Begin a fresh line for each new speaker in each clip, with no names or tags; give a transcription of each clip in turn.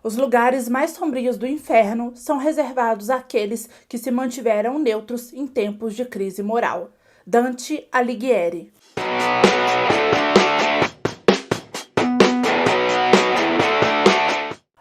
Os lugares mais sombrios do inferno são reservados àqueles que se mantiveram neutros em tempos de crise moral. Dante Alighieri.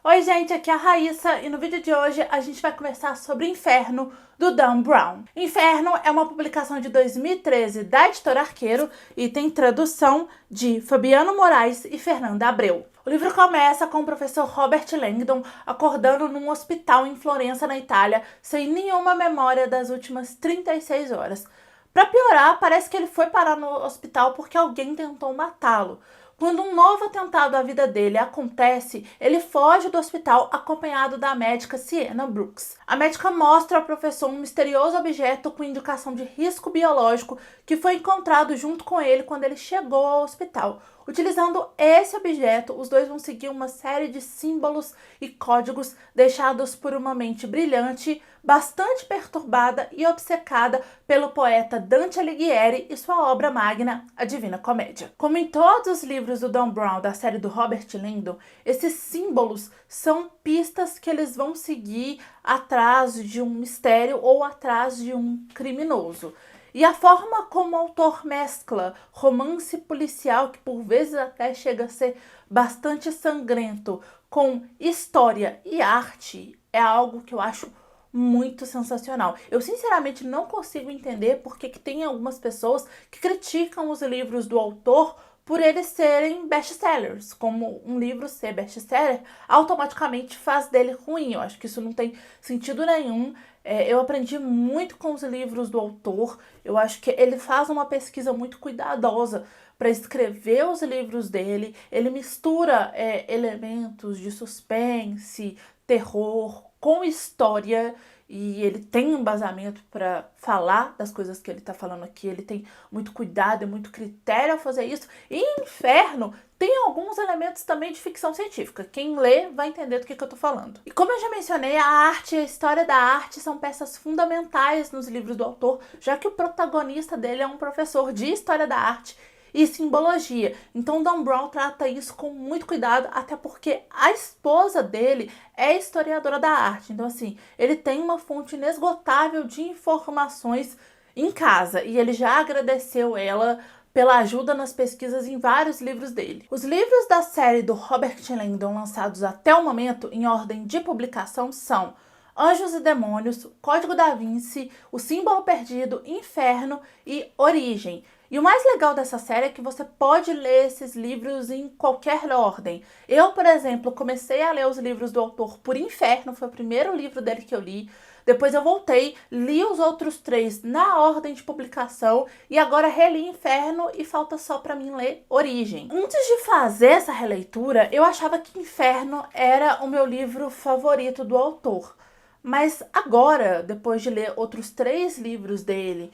Oi gente, aqui é a Raíssa e no vídeo de hoje a gente vai conversar sobre Inferno, do Dan Brown. Inferno é uma publicação de 2013 da editora Arqueiro e tem tradução de Fabiano Moraes e Fernanda Abreu. O livro começa com o professor Robert Langdon acordando num hospital em Florença, na Itália, sem nenhuma memória das últimas 36 horas. Para piorar, parece que ele foi parar no hospital porque alguém tentou matá-lo. Quando um novo atentado à vida dele acontece, ele foge do hospital acompanhado da médica Sienna Brooks. A médica mostra ao professor um misterioso objeto com indicação de risco biológico que foi encontrado junto com ele quando ele chegou ao hospital. Utilizando esse objeto, os dois vão seguir uma série de símbolos e códigos deixados por uma mente brilhante, bastante perturbada e obcecada pelo poeta Dante Alighieri e sua obra magna, A Divina Comédia. Como em todos os livros do Dan Brown da série do Robert Langdon, esses símbolos são pistas que eles vão seguir atrás de um mistério ou atrás de um criminoso. E a forma como o autor mescla romance policial, que por vezes até chega a ser bastante sangrento, com história e arte, é algo que eu acho muito sensacional. Eu sinceramente não consigo entender porque que tem algumas pessoas que criticam os livros do autor por eles serem best-sellers. Como um livro ser best-seller automaticamente faz dele ruim. Eu acho que isso não tem sentido nenhum. Eu aprendi muito com os livros do autor. Eu acho que ele faz uma pesquisa muito cuidadosa para escrever os livros dele. Ele mistura elementos de suspense, terror com história, e ele tem um embasamento para falar das coisas que ele está falando aqui. Ele tem muito cuidado e muito critério ao fazer isso. E Inferno tem alguns elementos também de ficção científica. Quem lê vai entender do que eu tô falando. E como eu já mencionei, a arte e a história da arte são peças fundamentais nos livros do autor, já que o protagonista dele é um professor de história da arte e simbologia. Então Dan Brown trata isso com muito cuidado, até porque a esposa dele é historiadora da arte. Então assim, ele tem uma fonte inesgotável de informações em casa e ele já agradeceu ela pela ajuda nas pesquisas em vários livros dele. Os livros da série do Robert Langdon lançados até o momento em ordem de publicação são Anjos e Demônios, Código da Vinci, O Símbolo Perdido, Inferno e Origem. E o mais legal dessa série é que você pode ler esses livros em qualquer ordem. Eu, por exemplo, comecei a ler os livros do autor por Inferno, foi o primeiro livro dele que eu li. Depois eu voltei, li os outros 3 na ordem de publicação e agora reli Inferno e falta só pra mim ler Origem. Antes de fazer essa releitura, eu achava que Inferno era o meu livro favorito do autor. Mas agora, depois de ler outros 3 livros dele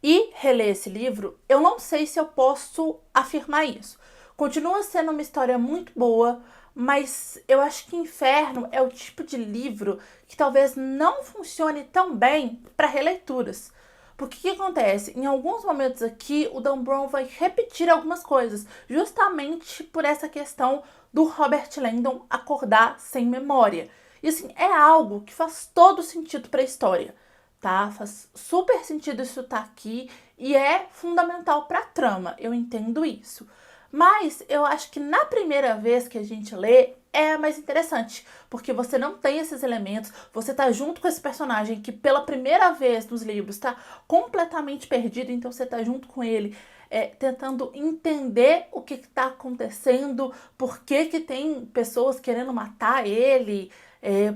e reler esse livro, eu não sei se eu posso afirmar isso. Continua sendo uma história muito boa, mas eu acho que Inferno é o tipo de livro que talvez não funcione tão bem para releituras. Porque o que acontece? Em alguns momentos aqui, o Dan Brown vai repetir algumas coisas, justamente por essa questão do Robert Langdon acordar sem memória. E assim, é algo que faz todo sentido para a história, tá? Faz super sentido isso estar aqui e é fundamental para a trama, eu entendo isso. Mas eu acho que na primeira vez que a gente lê é mais interessante, porque você não tem esses elementos, você tá junto com esse personagem que pela primeira vez nos livros tá completamente perdido, então você tá junto com ele, tentando entender o que está acontecendo, por que tem pessoas querendo matar ele,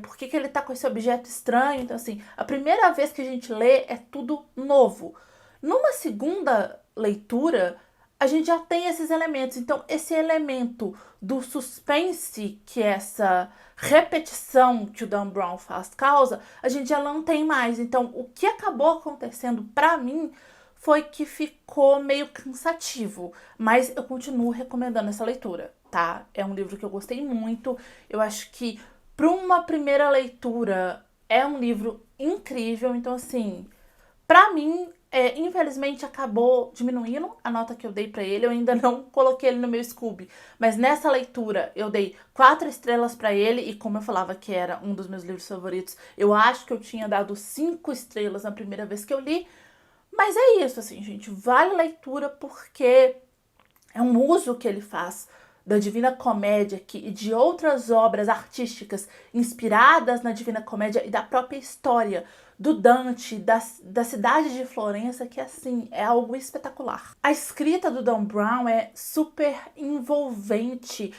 por que ele tá com esse objeto estranho. Então assim, a primeira vez que a gente lê é tudo novo. Numa segunda leitura, a gente já tem esses elementos. Então, esse elemento do suspense que essa repetição que o Dan Brown faz causa, a gente já não tem mais. Então, o que acabou acontecendo pra mim foi que ficou meio cansativo. Mas eu continuo recomendando essa leitura, tá? É um livro que eu gostei muito. Eu acho que para uma primeira leitura é um livro incrível. Então, assim, pra mim infelizmente acabou diminuindo a nota que eu dei pra ele. Eu ainda não coloquei ele no meu Scooby, mas nessa leitura eu dei 4 estrelas pra ele, e como eu falava que era um dos meus livros favoritos, eu acho que eu tinha dado 5 estrelas na primeira vez que eu li. Mas é isso, assim, gente, vale a leitura porque é um uso que ele faz da Divina Comédia aqui e de outras obras artísticas inspiradas na Divina Comédia e da própria história do Dante, da cidade de Florença, que assim, é algo espetacular. A escrita do Dan Brown é super envolvente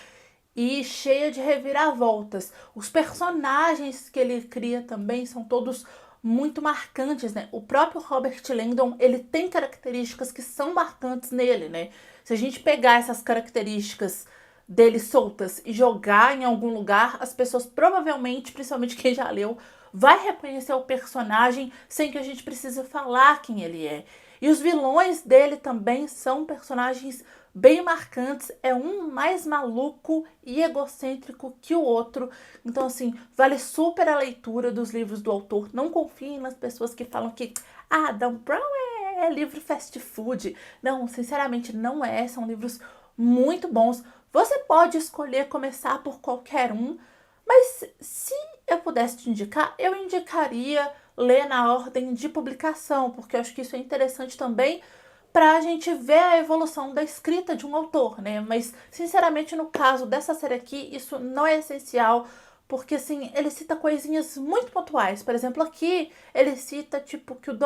e cheia de reviravoltas. Os personagens que ele cria também são todos muito marcantes, né? O próprio Robert Langdon, ele tem características que são marcantes nele, né? Se a gente pegar essas características dele soltas e jogar em algum lugar, as pessoas provavelmente, principalmente quem já leu, vai reconhecer o personagem sem que a gente precise falar quem ele é. E os vilões dele também são personagens bem marcantes, é um mais maluco e egocêntrico que o outro. Então, assim, vale super a leitura dos livros do autor. Não confiem nas pessoas que falam que Dan Brown é livro fast food. Não, sinceramente, não é. São livros muito bons. Você pode escolher começar por qualquer um, mas se eu pudesse te indicar, eu indicaria ler na ordem de publicação, porque eu acho que isso é interessante também para a gente ver a evolução da escrita de um autor, né? Mas, sinceramente, no caso dessa série aqui, isso não é essencial, porque, assim, ele cita coisinhas muito pontuais. Por exemplo, aqui ele cita, tipo, que o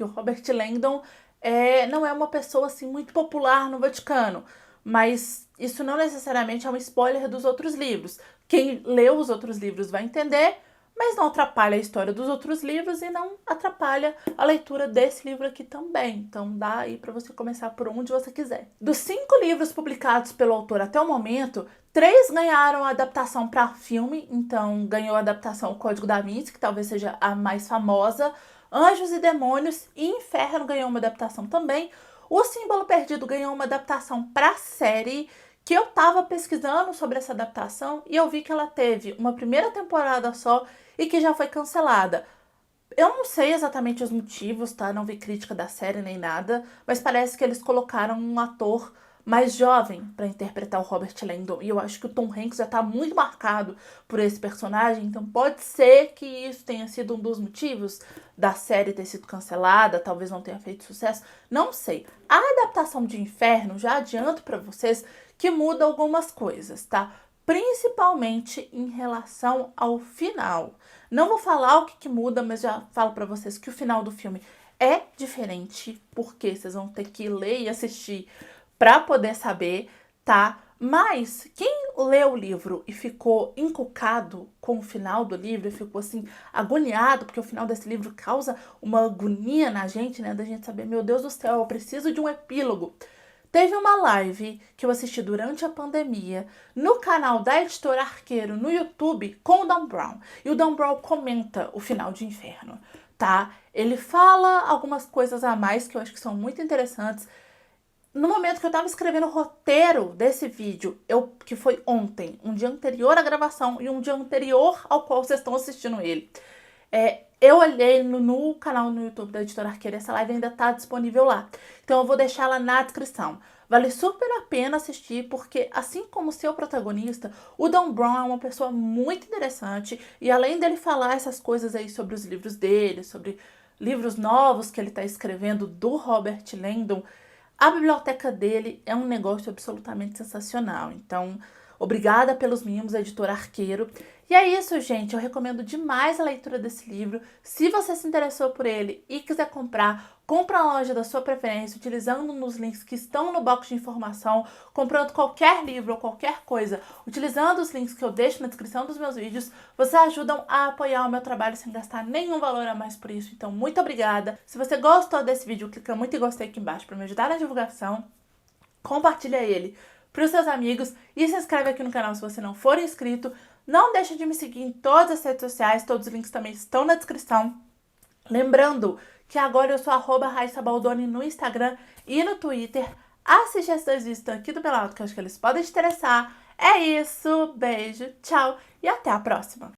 Robert Langdon não é uma pessoa, assim, muito popular no Vaticano. Mas isso não necessariamente é um spoiler dos outros livros. Quem leu os outros livros vai entender, mas não atrapalha a história dos outros livros e não atrapalha a leitura desse livro aqui também. Então dá aí para você começar por onde você quiser. Dos 5 livros publicados pelo autor até o momento, 3 ganharam adaptação para filme. Então ganhou a adaptação O Código da Vinci, que talvez seja a mais famosa. Anjos e Demônios e Inferno ganhou uma adaptação também. O Símbolo Perdido ganhou uma adaptação para série, que eu tava pesquisando sobre essa adaptação e eu vi que ela teve uma primeira temporada só e que já foi cancelada. Eu não sei exatamente os motivos, tá? Não vi crítica da série nem nada, mas parece que eles colocaram um ator mais jovem para interpretar o Robert Langdon. E eu acho que o Tom Hanks já tá muito marcado por esse personagem, então pode ser que isso tenha sido um dos motivos da série ter sido cancelada, talvez não tenha feito sucesso, não sei. A adaptação de Inferno, já adianto para vocês que muda algumas coisas, tá? Principalmente em relação ao final. Não vou falar o que muda, mas já falo para vocês que o final do filme é diferente, porque vocês vão ter que ler e assistir para poder saber, tá? Mas quem leu o livro e ficou encucado com o final do livro, e ficou assim, agoniado, porque o final desse livro causa uma agonia na gente, né? Da gente saber, meu Deus do céu, eu preciso de um epílogo. Teve uma live que eu assisti durante a pandemia no canal da Editora Arqueiro no YouTube com o Dan Brown. E o Dan Brown comenta o final de Inferno, tá? Ele fala algumas coisas a mais que eu acho que são muito interessantes. No momento que eu tava escrevendo o roteiro desse vídeo, que foi ontem, um dia anterior à gravação e um dia anterior ao qual vocês estão assistindo ele, eu olhei no canal no YouTube da Editora Arqueira, essa live ainda tá disponível lá. Então eu vou deixar ela na descrição. Vale super a pena assistir, porque assim como seu protagonista, o Dan Brown é uma pessoa muito interessante. E além dele falar essas coisas aí sobre os livros dele, sobre livros novos que ele tá escrevendo do Robert Langdon, a biblioteca dele é um negócio absolutamente sensacional. Então, obrigada pelos mimos, Editora Arqueiro. E é isso, gente. Eu recomendo demais a leitura desse livro. Se você se interessou por ele e quiser comprar, compra na loja da sua preferência, utilizando nos links que estão no box de informação, comprando qualquer livro ou qualquer coisa, utilizando os links que eu deixo na descrição dos meus vídeos, vocês ajudam a apoiar o meu trabalho sem gastar nenhum valor a mais por isso. Então, muito obrigada. Se você gostou desse vídeo, clica muito em gostei aqui embaixo para me ajudar na divulgação. Compartilha ele para os seus amigos e se inscreve aqui no canal se você não for inscrito. Não deixa de me seguir em todas as redes sociais, todos os links também estão na descrição. Lembrando que agora eu sou @RaissaBaldoni no Instagram e no Twitter. Assiste esses 2 vídeos aqui do meu lado, que eu acho que eles podem te interessar. É isso, beijo, tchau e até a próxima!